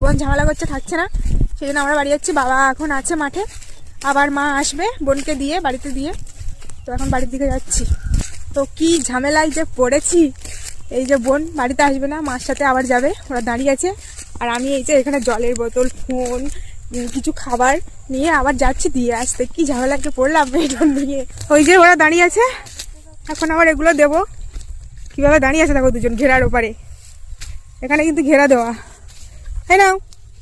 বোন ঝামেলা করছে, থাকছে না, সেই জন্য আমরা বাড়ি যাচ্ছি। বাবা এখন আছে মাঠে, আবার মা আসবে বোনকে দিয়ে, বাড়িতে দিয়ে। তো এখন বাড়ির দিকে যাচ্ছি। তো কি ঝামেলায় যে পড়েছি, এই যে বোন বাড়িতে আসবে না, মার সাথে আবার যাবে, ওরা দাঁড়িয়ে আছে। আর আমি এই যে এখানে জলের বোতল, ফোন, কিছু খাবার নিয়ে আবার যাচ্ছি দিয়ে আসতে। কি ঝামেলাকে পড়লাম এটা নিয়ে। ওই যে ওরা দাঁড়িয়ে আছে, এখন আবার এগুলো দেবো। কিভাবে দাঁড়িয়ে আছে দেখো, দুজন ঘেরার ওপারে। এখানে কিন্তু ঘেরা দেওয়া, তাই না?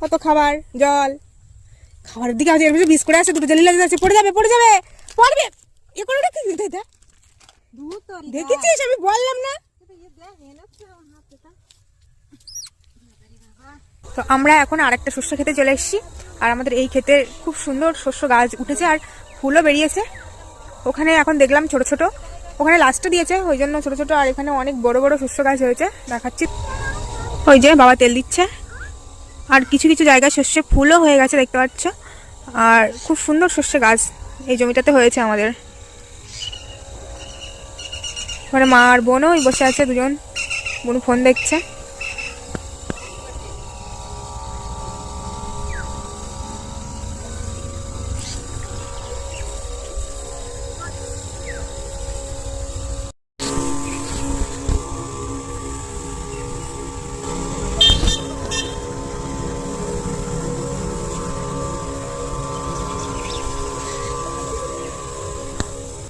কত খাবার, জল, খাবারের দিকে আছে, বিষ করে আছে, দুটো জলিলা আছে, পড়ে যাবে পড়বে এ করে দেখেছিস, আমি বললাম না। তো আমরা এখন আরেকটা শস্য খেতে চলে এসেছি। আর আমাদের এই ক্ষেতে খুব সুন্দর শস্য গাছ উঠেছে আর ফুলও বেরিয়েছে। ওখানে এখন দেখলাম ছোট ছোট, ওখানে লাস্টে দিয়েছে ওই জন্য ছোট ছোট, আর এখানে অনেক বড় বড় শস্য গাছ হয়েছে, দেখাচ্ছি। ওই যে বাবা তেল দিচ্ছে, আর কিছু কিছু জায়গায় শস্যে ফুলও হয়ে গেছে দেখতে পাচ্ছ। আর খুব সুন্দর শস্য গাছ এই জমিটাতে হয়েছে আমাদের। মানে মা আর বোনও বসে আছে, দুজন, বোন ফোন দেখছে।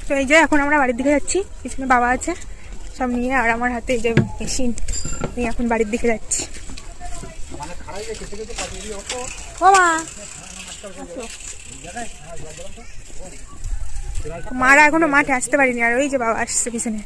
তো এই যে এখন আমরা বাড়ির দিকে যাচ্ছি, পিছনে বাবা আছে সব নিয়ে, আর আমার হাতে এই যে মেশিন নিয়ে এখন বাড়ির দিকে যাচ্ছি। মারা এখনো মাঠে আসতে পারিনি, আর ওই যে বাবা আসছে পিছনে।